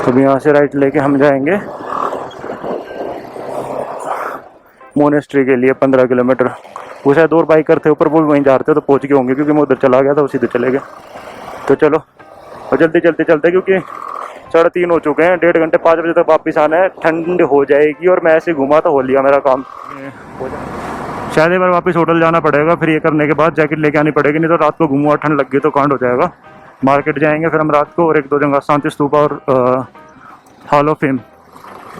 अब यहाँ से राइट लेके हम जाएंगे मोनेस्ट्री के लिए 15 किलोमीटर। वो शायद और बाइक करते ऊपर, वो भी वहीं जा रहे थे तो पहुँच गए होंगे, क्योंकि मैं उधर चला गया था, उसी सीधे चले गए। तो चलो और जल्दी जल्दी चलते, क्योंकि 3:30 हो चुके हैं। 1.5 घंटे 5 बजे तक वापस आना है। ठंड हो जाएगी और मैं ऐसे घूमा तो हो लिया मेरा काम। शायद एक बार वापस होटल जाना पड़ेगा, फिर ये करने के बाद जैकेट लेके आनी पड़ेगी, नहीं तो रात को घूमूंगा ठंड लग गई तो कांड हो जाएगा। मार्केट जाएंगे फिर हम रात को, और 1-2 जगह शांति स्तूप और हॉल ऑफ फेम,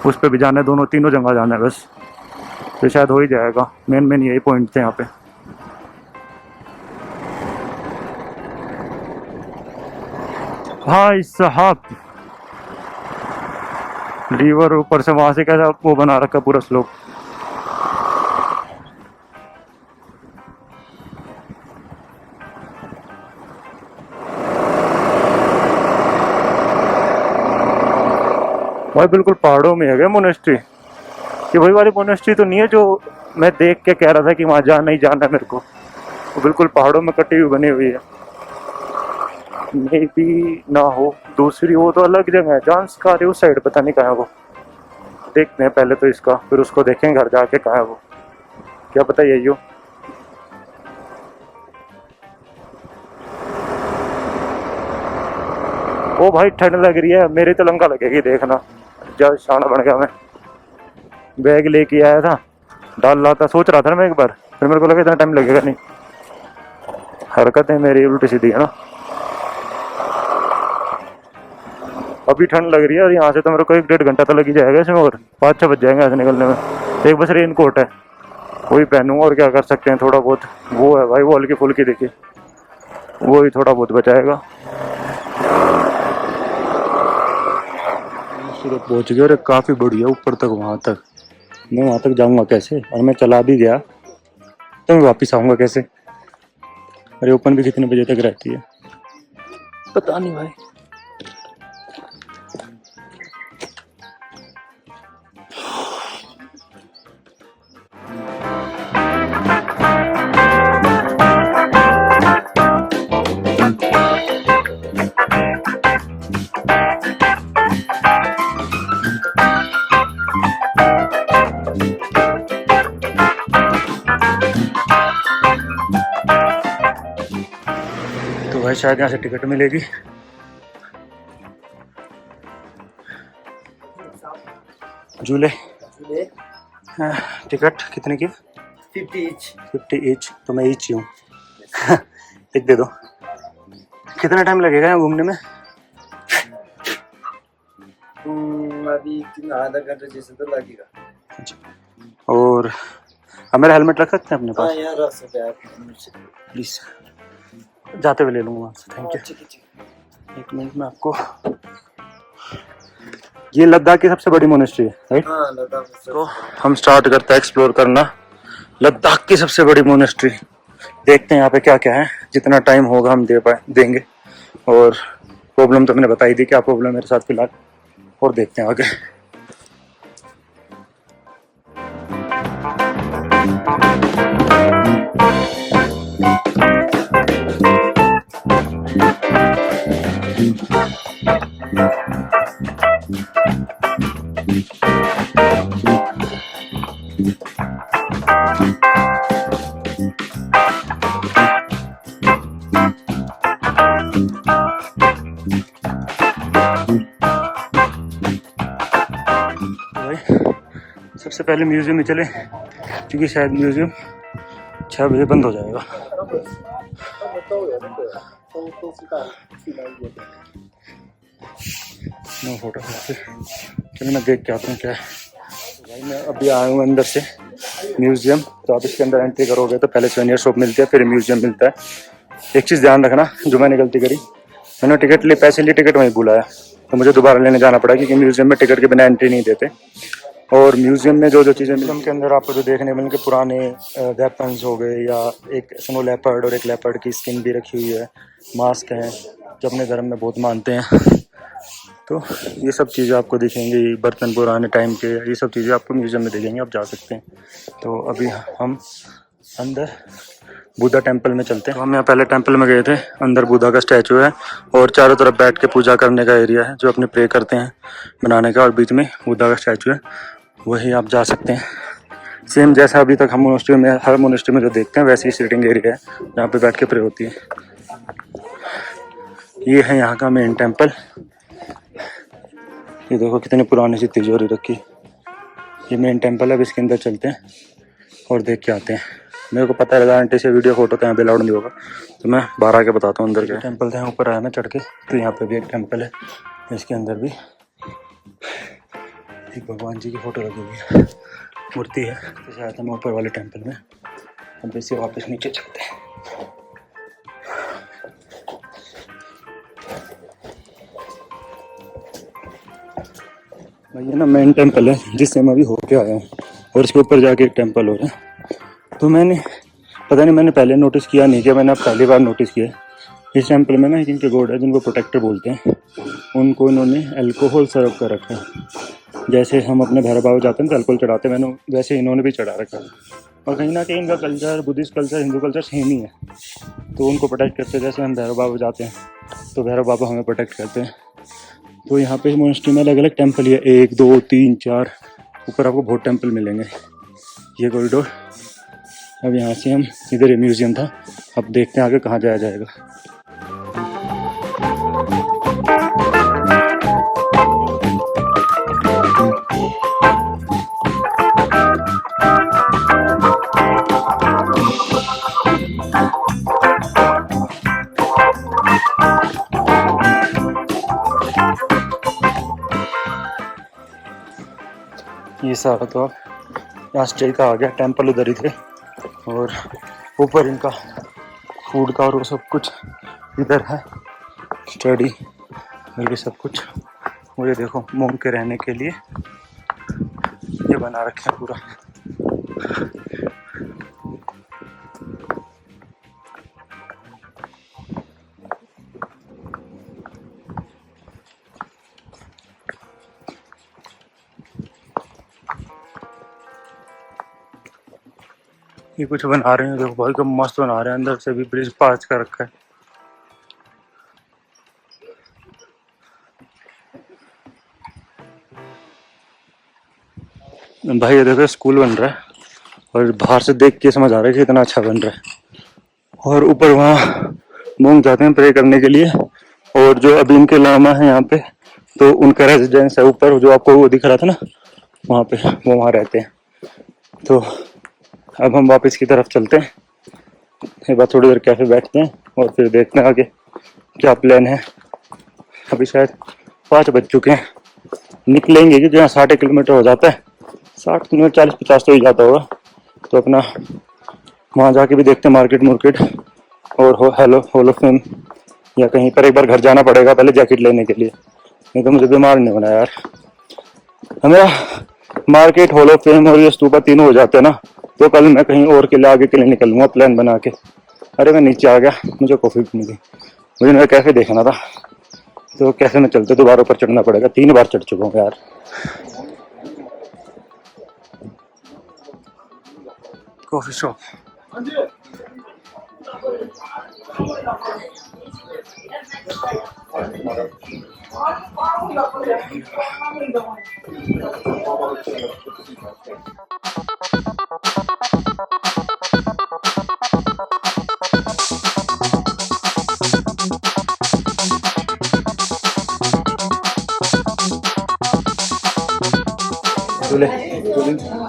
उस पर भी जाना है। दोनों तीनों जगह जाना है बस, तो शायद हो ही जाएगा। मेन यही पॉइंट थे यहाँ पे। भाई साहब रिवर ऊपर से वहां से कैसा वो बना रखा पूरा स्लोप। भाई बिल्कुल पहाड़ों में है क्या मोनेस्ट्री? कि वही वाली मोनेस्ट्री तो नहीं है जो मैं देख के कह रहा था कि वहां जाना ही जाना है मेरे को? वो बिल्कुल पहाड़ों में कटी हुई बनी हुई है। मे भी ना हो, दूसरी वो तो अलग जगह है। जानसकार है उस साइड, पता नहीं कहाँ है वो। देखते हैं पहले तो इसका, फिर उसको देखेंगे घर जाके कहाँ है वो। क्या पता यही हो। ओ भाई ठंड लग रही है, मेरी तो लंका लगेगी देखना। जब शाना बन गया मैं। बैग लेके आया था, डाल रहा था, सोच रहा था ना मैं एक बार, फिर मेरे को लगा इतना टाइम लगेगा नहीं। हरकतें मेरी उल्टी सीधी है ना। अभी ठंड लग रही है और यहाँ से तो मेरे को 1-1.5 घंटा तो लग ही जाएगा इसमें, और 5-6 बज जाएंगे ऐसे निकलने में। एक बस रेन कोट है, वही पहनूंगा, और क्या कर सकते हैं। थोड़ा बहुत वो है भाई, वो हल्की फुल्की देखिए, वो ही थोड़ा बहुत बचाएगा। सूरत पहुंच गया और काफ़ी बढ़िया ऊपर तक, वहाँ तक। मैं वहाँ तक जाऊँगा कैसे? और मैं चला भी गया तो मैं वापस आऊँगा कैसे? अरे ओपन भी कितने बजे तक रहती है पता नहीं भाई। तो भाई शायद यहाँ से टिकट मिलेगी। झूले टिकट कितने की? 50 ईच। तो मैं ईच ही हूँ। एक दे दो। कितना टाइम लगेगा यहाँ घूमने में? अभी आधा घंटा जैसे तो लगेगा। अच्छा, और अब मेरा हेलमेट रख सकते हैं अपने पास? यार रख सकते हैं प्लीज, जाते हुए ले लूँगा वहाँ से। Thank you. 1 मिनट में आपको। ये लद्दाख की सबसे बड़ी मोनेस्ट्री है राइट? हाँ लद्दाख। तो हम स्टार्ट करते हैं एक्सप्लोर करना लद्दाख की सबसे बड़ी मोनेस्ट्री। देखते हैं यहाँ पे क्या क्या है। जितना टाइम होगा हम देंगे। और प्रॉब्लम तो मैंने बताई दी, क्या प्रॉब्लम मेरे साथ फिलहाल, और देखते हैं आगे। सबसे पहले म्यूजियम में चले, क्योंकि शायद म्यूजियम 6 बजे बंद हो जाएगा। No photography. चलो मैं देख के आता हूँ क्या है। भाई मैं अभी आया हूँ अंदर से म्यूजियम। तो आप इसके अंदर एंट्री करोगे तो पहले सोनियर शॉप मिलती है, फिर म्यूजियम मिलता है। एक चीज़ ध्यान रखना, जो मैंने गलती करी, मैंने टिकट लिए, पैसे लिए, टिकट वहीं भूलाया, तो मुझे दोबारा लेने जाना पड़ा, क्योंकि म्यूजियम में टिकट के बिना एंट्री नहीं देते। और म्यूजियम में जो चीज़ें, म्यूजियम के अंदर आपको जो देखने मिलेंगे, पुराने वेपन्स हो गए, या एक स्नो लेपर्ड और एक लेपर्ड की स्किन भी रखी हुई है, मास्क हैं जो अपने धर्म में बहुत मानते हैं। तो ये सब चीज़ें आपको दिखेंगी, बर्तन पुराने टाइम के, ये सब चीज़ें आपको म्यूजियम में दिखेंगी, आप जा सकते हैं। तो अभी हम अंदर बुद्धा टेम्पल में चलते हैं। तो हम यहाँ पहले टेम्पल में गए थे, अंदर बुद्धा का स्टैचू है और चारों तरफ बैठ के पूजा करने का एरिया है जो अपने प्रे करते हैं बनाने का, और बीच में बुद्धा का स्टैचू है, वही आप जा सकते हैं। सेम जैसा अभी तक हम मोनेस्ट्री में, हर मोनेस्ट्री में जो देखते हैं वैसी सीटिंग एरिया है जहाँ पे बैठ के प्रे होती है। ये है यहाँ का मेन टेम्पल। ये देखो कितनी पुरानी सी तिजोरी रखी। ये मेन टेम्पल है, अब इसके अंदर चलते हैं और देख के आते हैं। मेरे को पता है आंटी से वीडियो फोटो तो यहाँ पे अलाउड नहीं होगा, तो मैं बाहर आके बताता हूँ अंदर के टेम्पल थे। ऊपर आया मैं चढ़ के, तो यहाँ पे भी एक टेम्पल है, इसके अंदर भी एक भगवान जी की फोटो लगी हुई है, मूर्ति है। जैसे आया था मैं ऊपर वाले टेम्पल में, अब इसे वापस नीचे चलते हैं। ये ना मेन टेम्पल है जिससे मैं अभी होके आया हूँ, और इसके ऊपर जाके एक टेम्पल हो रहा है। तो मैंने पता नहीं, मैंने पहले नोटिस किया नहीं, कि मैंने अब पहली बार नोटिस किया। इस टेम्पल में ना जिनके गॉड है, जिनको प्रोटेक्टर बोलते हैं, उनको इन्होंने अल्कोहल सर्व कर रखा है। जैसे हम अपने भैरव बाबा जाते हैं तो अल्कोहल चढ़ाते हैं, मैंने वैसे इन्होंने भी चढ़ा रखा है। और कहीं ना कहीं इनका culture, Buddhist culture, Hindu culture same ही है, तो उनको प्रोटेक्ट करते हैं। जैसे हम भैरव बाबा जाते हैं तो भैरव बाबा हमें प्रोटेक्ट करते हैं। तो यहाँ पे मोनेस्ट्री में अलग अलग टेम्पल ही है, 1 2 3 4, ऊपर आपको बहुत टेम्पल मिलेंगे। ये कॉरिडोर, अब यहाँ से हम, इधर म्यूजियम था, अब देखते हैं आगे कहाँ जाया जाएगा। ये सारा तो अब यहाँ स्टे का आ गया, टेम्पल उधर ही थे, और ऊपर इनका फूड का और वो सब कुछ इधर है, स्टडी और ये सब कुछ। और ये देखो मोंग के रहने के लिए ये बना रखे हैं पूरा। ये कुछ बना रहे हैं, देखो भाई कब मस्त बना रहे हैं, अंदर से भी ब्रिज पास कर रखा है। भाई ये देखो स्कूल बन रहा है, और बाहर से देख के समझ आ रहा है कि इतना अच्छा बन रहा है। और ऊपर वहाँ मोंग जाते हैं प्रे करने के लिए, और जो अभी इनके लामा है यहाँ पे, तो उनका रेजिडेंस है ऊपर, जो आपको वो दिख रहा था ना वहाँ पे, वो वहाँ रहते हैं। तो अब हम वापस की तरफ चलते हैं, एक बार थोड़ी देर कैफे बैठते हैं और फिर देखते हैं आगे क्या प्लान है। अभी शायद 5 बज चुके हैं, निकलेंगे कि जहाँ 60 किलोमीटर हो जाता है, 60 किलोमीटर 40-50 तो ही जाता होगा। तो अपना वहाँ जाके भी देखते हैं मार्केट मुर्केट, और हॉल ऑफ फेम या कहीं पर एक बार घर जाना पड़ेगा पहले जैकेट लेने के लिए, नहीं तो मुझे बीमार नहीं होना यार। हमें मार्केट, हॉल ऑफ फेम और ये स्तूपा तीनों हो जाते हैं ना, तो कल मैं कहीं और के लिए आगे के लिए निकलूंगा प्लान बना के। अरे मैं नीचे आ गया, मुझे कॉफी पीनी थी, मुझे मेरा कैफे देखना था, तो कैफे में चलते दोबारा ऊपर चढ़ना पड़ेगा, 3 बार चढ़ चुका हूँ यार। कॉफी शॉप,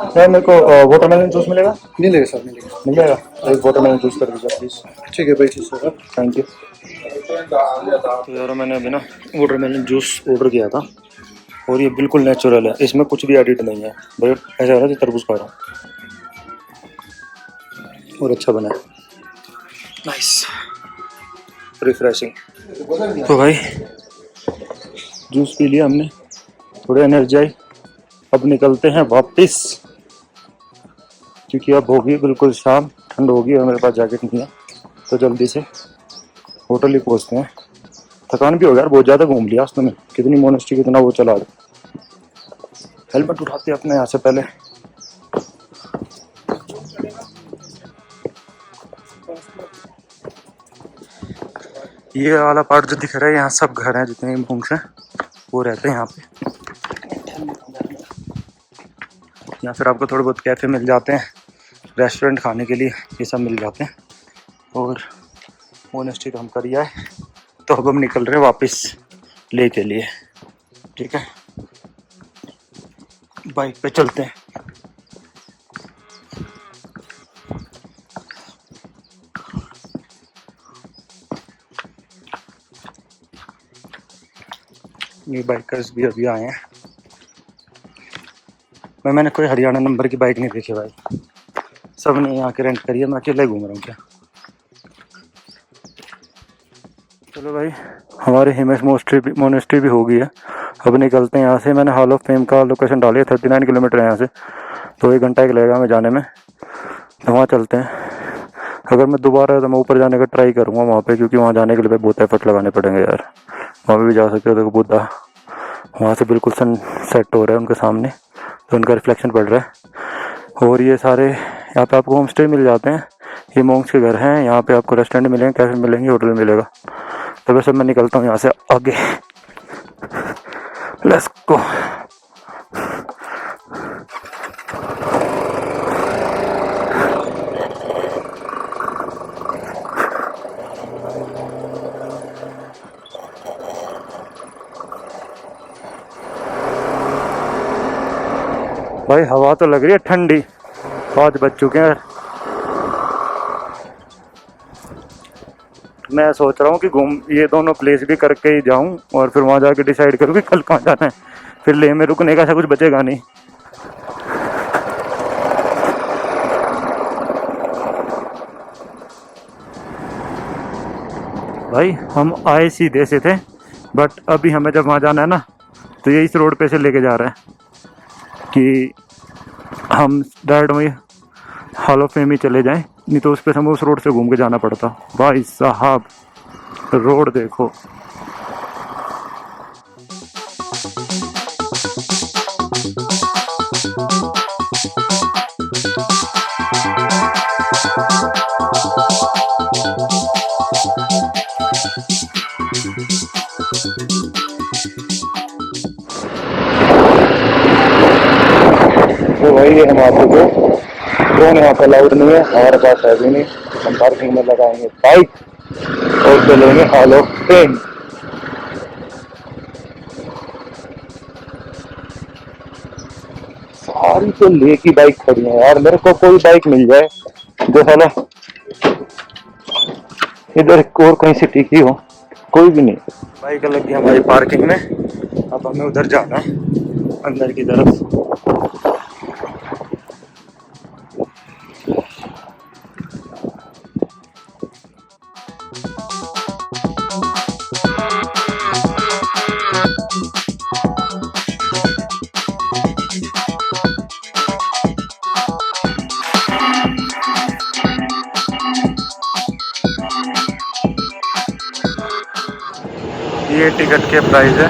सर मेरे को वाटरमेलन जूस मिलेगा? मिलेगा सर, मिलेगा। मिल जाएगा, एक वाटरमेलन जूस कर दीजिए प्लीज। ठीक है, बैठिए सर। Thank you. तो यार मैंने अभी ना वाटरमेलन जूस ऑर्डर किया था, और ये बिल्कुल नेचुरल है, इसमें कुछ भी एडिट नहीं है, बट ऐसा हो रहा है तरबूज खा रहा हूँ, और अच्छा बना है, नाइस रिफ्रेशिंग। तो भाई जूस पी लिया हमने, थोड़ी एनर्जी आई, अब निकलते हैं वापस, क्योंकि अब होगी बिल्कुल शाम, ठंड होगी और मेरे पास जैकेट नहीं है, तो जल्दी से होटल ही पहुँचते हैं। थकान भी हो गया, बहुत ज़्यादा घूम लिया उसमें, कितनी मोनेस्ट्री कितना वो चला रहा। हेलमेट उठाते अपने यहाँ से पहले। ये वाला पार्ट जो दिख रहा है, यहाँ सब घर हैं जितने भी मोंक्स हैं वो रहते हैं यहाँ पे। या फिर आपको थोड़े बहुत कैफ़े मिल जाते हैं, रेस्टोरेंट खाने के लिए ये सब मिल जाते हैं। और मोनेस्ट्री तो हम कर आए, तो अब हम निकल रहे हैं वापस ले के लिए। ठीक है, बाइक पे चलते हैं। ये बाइकर्स भी अभी आए हैं। मैंने कोई हरियाणा नंबर की बाइक नहीं देखी भाई, सब ने यहाँ के रेंट करी है, मैं अकेले घूम रहा हूँ क्या। चलो भाई, हमारी हिमेश मोनेस्ट्री भी हो गई है। अब निकलते हैं यहाँ से। मैंने हॉल ऑफ फेम का लोकेशन डाली है, 39 किलोमीटर है यहाँ से, तो 1 घंटा लगेगा हमें जाने में। तो वहाँ चलते हैं। अगर मैं दोबारा तो मैं ऊपर जाने का ट्राई करूँगा वहाँ पे, क्योंकि वहाँ जाने के लिए बहुत एफर्ट लगाने पड़ेंगे यार। वहाँ पे भी जा सकते हो। देखो बुद्धा वहाँ से बिल्कुल सन सेट हो रहा है उनके सामने, तो उनका रिफ्लेक्शन पड़ रहा है। और ये सारे यहाँ पे आपको होम स्टे मिल जाते हैं। ये मोंक्स के घर हैं। यहाँ पे आपको रेस्टोरेंट मिलेंगे, कैफे मिलेंगे, होटल मिलेगा। तो वैसे मैं निकलता हूँ यहाँ से आगे। Let's go. भाई हवा तो लग रही है ठंडी, 5 बज चुके हैं। मैं सोच रहा हूँ कि घूम ये दोनों प्लेस भी करके ही जाऊँ और फिर वहाँ जाके डिसाइड करूँ कि कल कहाँ जाना है। फिर लेह में रुकने का ऐसा कुछ बचेगा नहीं। भाई हम आए सीधे से थे, बट अभी हमें जब वहाँ जाना है ना, तो ये इस रोड पे से लेके जा रहा है कि हम डायरेक्ट वही हॉल ऑफ फेम ही चले जाएं, नहीं तो उस पर हमें उस रोड से घूम के जाना पड़ता। भाई साहब रोड देखो। तो भाई ये हम आपको ड्रोन यहाँ पर अलाउड नहीं है, हमारे पास है भी नहीं। हम पार्किंग में लगाएंगे बाइक और चलेंगे हॉल ऑफ फेम। सारी तो ले की बाइक खड़ी है यार, मेरे को कोई बाइक मिल जाए जो साला इधर और कहीं सिटी की हो, कोई भी नहीं। बाइक लगी हमारी पार्किंग में। अब हमें उधर जाना है अंदर की तरफ। ये टिकट के प्राइस है।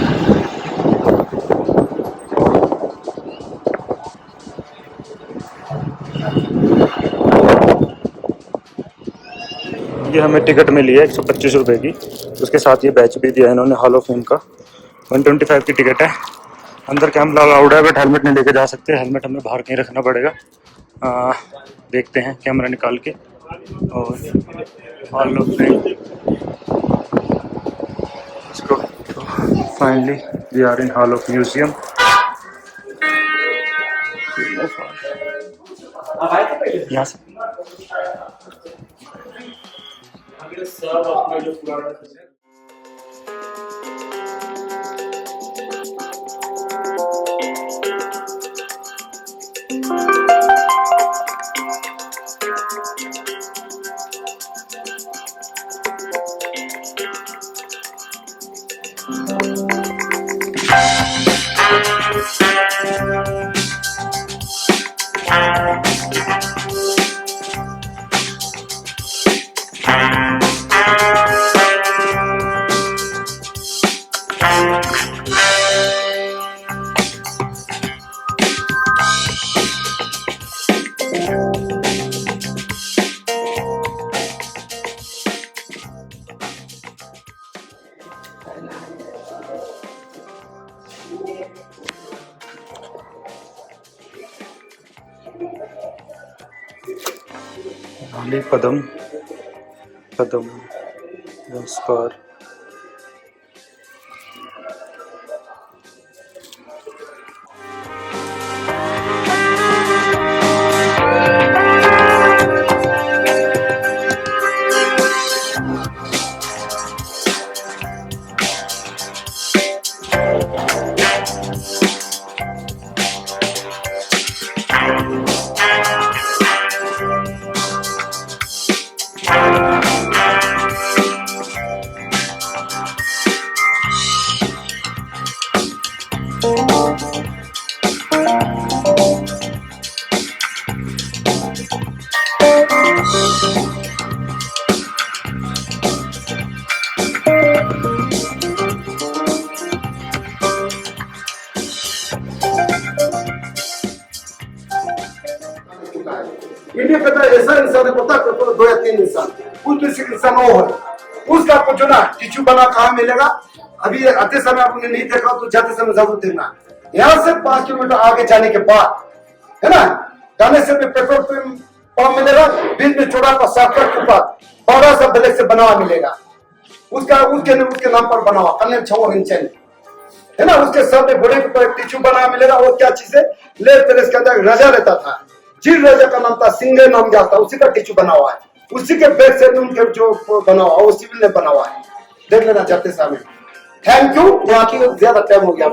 ये हमें टिकट मिली है 125 रुपये की। उसके साथ ये बैच भी दिया इन्होंने हॉल ऑफ फेम का। 125 की टिकट है। अंदर कैमरा अलाउड है, बट हेलमेट नहीं लेके जा सकते। हेलमेट हमें बाहर कहीं रखना पड़ेगा। देखते हैं कैमरा निकाल के। और hall of fame finally we are in hall of museum. यहाँ से फाइनली पदम नमस्कार। इंडिया का ऐसा इंसान है पता है तो 2 या 3 इंसान उस इंसान वो है उसका आपको जो ना टिश्यू बना कहाँ मिलेगा। अभी आते समय आपने नहीं देखा तो जाते समय जरूर देखना। यहाँ से 5 किलोमीटर आगे जाने के बाद है ना जाने से पेट्रोल पंप मिलेगा। बीच में छोटा सा शॉर्टकट के बाद बड़ा सा ब्लैक से बना हुआ मिलेगा। उसके नाम पर बना हुआ कन्या छो है ना। उसके सामने बड़े के ऊपर टिश्यू बना मिलेगा। वो क्या चीज है ले पैलेस के अंदर राजा रहता था। जिस राजा का नाम था सिंह नाम क्या था उसी का टिश्यू बना हुआ है। उसी के बैक से उनके जो बना हुआ वो सिविल ने बना हुआ है। देख लेना चाहते समय। Thank you. बाकी ज्यादा टाइम हो गया।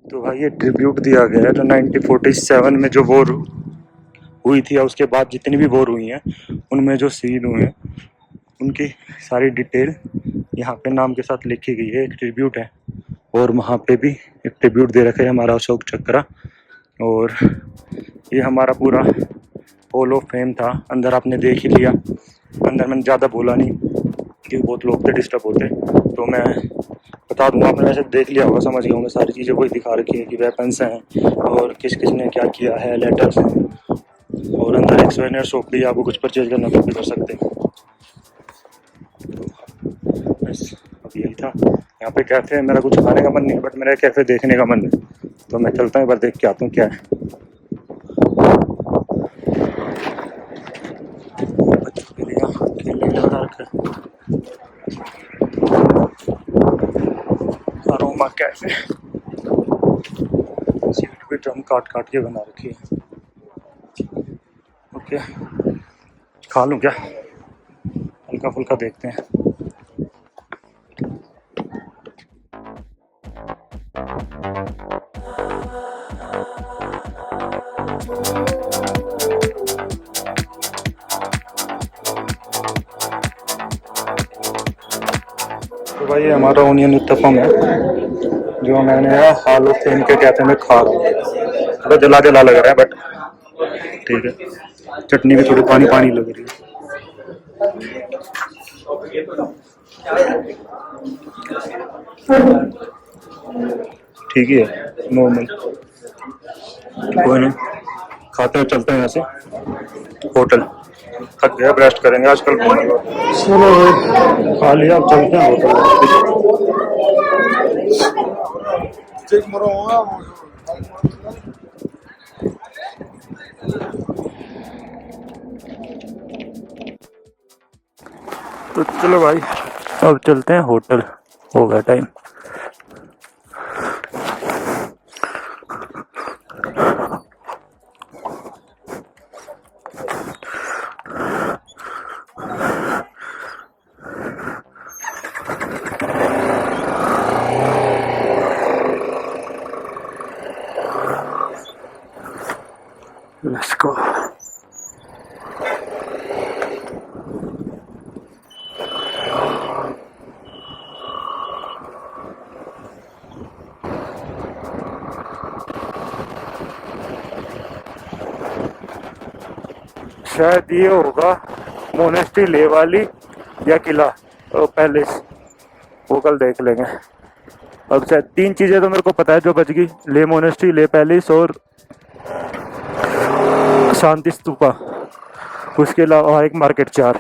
तो भाई ये ट्रिब्यूट दिया गया है जो 1947 में जो वॉर हुई थी या उसके बाद जितनी भी वॉर हुई हैं उनमें जो शहीद हुए हैं उनकी सारी डिटेल यहाँ पे नाम के साथ लिखी गई है। एक ट्रिब्यूट है और वहाँ पे भी एक ट्रिब्यूट दे रखा है हमारा अशोक चक्र। और ये हमारा पूरा हॉल ऑफ फेम था। अंदर आपने देख ही लिया। अंदर मैंने ज़्यादा बोला नहीं क्योंकि बहुत लोग थे डिस्टर्ब होते। तो मैं बता दूंगा आपने वैसे देख लिया होगा समझ गए होंगे। सारी चीज़ें वही दिखा रखी है कि वेपन्स हैं और किस किस ने क्या किया है, लेटर्स हैं। और अंदर एक सोवेनियर शॉप भी आपको कुछ परचेज करना तो भी कर सकते हैं। तो बस अब यही था। यहाँ पे कैफ़े है। मेरा कुछ खाने का मन नहीं है बट मेरा कैफ़े देखने का मन है तो मैं चलता हूँ एक बार देख के आता हूँ क्या है। बच्चों के लिए खेलने लगा रखा है अरोमा कैफे। सीट भी ड्रम काट के बना रखी है। ओके खा लूँ क्या? हल्का फुल्का देखते हैं। तो भाई ये हमारा ओनियन उत्तपम है जो मैंने हॉल ऑफ फेम के कैफे में खा रहा हूँ। थोड़ा जला जला लग रहा है बट ठीक है। चटनी भी थोड़ी पानी पानी लग रही है। ठीक ही है नॉर्मल। कोई नहीं खाते हैं चलते हैं यहाँ से होटल। थक गया रेस्ट करेंगे आजकल। चलो खा लिया अब चलते हैं होटल। तो चलो भाई अब चलते हैं होटल। हो गया टाइम। Let's go. शायद ये होगा मोनेस्ट्री ले वाली या किला पैलेस, वो कल देख लेंगे। अब शायद 3 चीज़ें तो मेरे को पता है जो बच गई, ले मोनेस्ट्री, ले पैलेस और शांति स्तूपा। उसके अलावा एक मार्केट 4,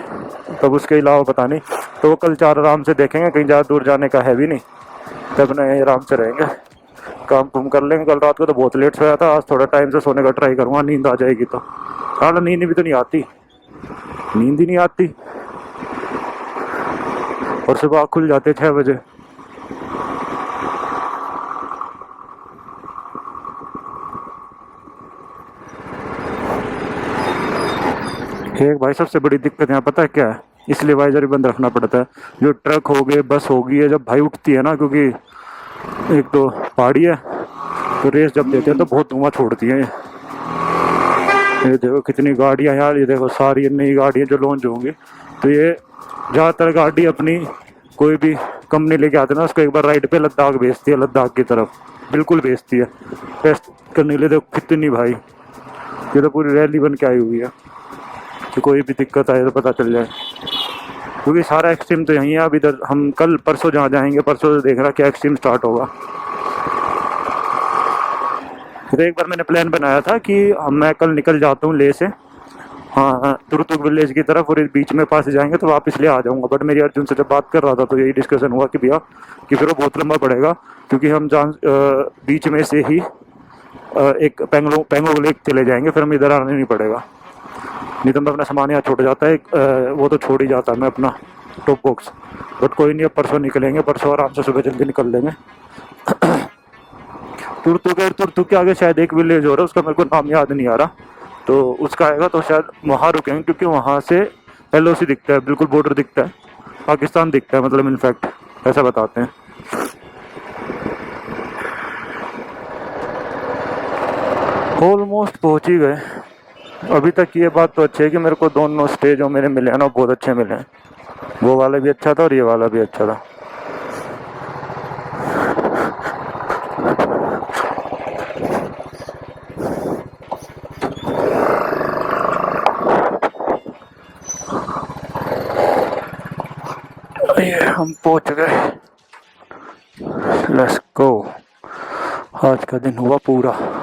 तब उसके अलावा पता नहीं। तो वो कल 4 आराम से देखेंगे, कहीं ज़्यादा दूर जाने का है भी नहीं, तब अपना आराम से रहेंगे, काम कुम कर लेंगे। कल रात को तो बहुत लेट सोया था, आज थोड़ा टाइम से सोने का ट्राई करूँगा, नींद आ जाएगी तो। हाँ, नींद भी तो नहीं आती, नींद ही नहीं आती, और सुबह आँख खुल जाते 6 बजे। एक भाई सबसे बड़ी दिक्कत यहाँ पता है क्या है, इसलिए वाइजर भी बंद रखना पड़ता है। जो ट्रक हो गए, बस होगी है, जब भाई उठती है ना, क्योंकि एक तो पहाड़ी है, तो रेस जब देते हैं तो बहुत धुआं छोड़ती है। ये देखो कितनी गाड़ियाँ यार, ये देखो सारी नई गाड़ियाँ जो लॉन्च होंगी। तो ये ज़्यादातर गाड़ी अपनी कोई भी कंपनी लेके आते हैं ना, उसको एक बार राइड पे लद्दाख भेजती है, लद्दाख की तरफ बिल्कुल भेजती है टेस्ट करने के लिए। देखो कितनी भाई, ये तो पूरी रैली बन के आई हुई है, तो कोई भी दिक्कत आए तो पता चल जाए, क्योंकि सारा एक्सट्रीम तो यहीं है। अब इधर हम कल परसों जहाँ जाएंगे, परसों से देख रहा क्या एक्सट्रीम स्टार्ट होगा। तो एक बार मैंने प्लान बनाया था कि मैं कल निकल जाता हूँ ले से, हाँ तुरतुक विलेज की तरफ, और इस बीच में पास जाएंगे तो वापस ले आ जाऊँगा। बट मेरी अर्जुन से जब बात कर रहा था तो यही डिस्कशन हुआ कि भैया कि फिर वो बहुत लंबा पड़ेगा, क्योंकि हम बीच में से ही एक पेंगोंग लेक चले जाएंगे, फिर हम इधर आने नहीं पड़ेगा। नहीं तो मैं अपना सामान यहाँ छोड़ जाता है, वो तो छोड़ ही जाता है मैं अपना टॉप बॉक्स। बट कोई नहीं, अब परसों निकलेंगे, परसों आराम से सुबह जल्दी निकल लेंगे। तुरतुक के आगे शायद एक विलेज हो रहा है, उसका मेरे को नाम याद नहीं आ रहा, तो उसका आएगा तो शायद वहाँ रुकेंगे, क्योंकि वहाँ से LOC दिखता है, बिल्कुल बॉर्डर दिखता है, पाकिस्तान दिखता है, मतलब इनफैक्ट ऐसा बताते हैं। ऑलमोस्ट पहुँच ही गए। अभी तक ये बात तो अच्छी है कि मेरे को दोनों स्टे जो मेरे मिले हैं ना बहुत अच्छे मिले हैं। वो वाला भी अच्छा था और ये वाला भी अच्छा था। ये हम पहुंच गए, लेट्स गो। आज का दिन हुआ पूरा।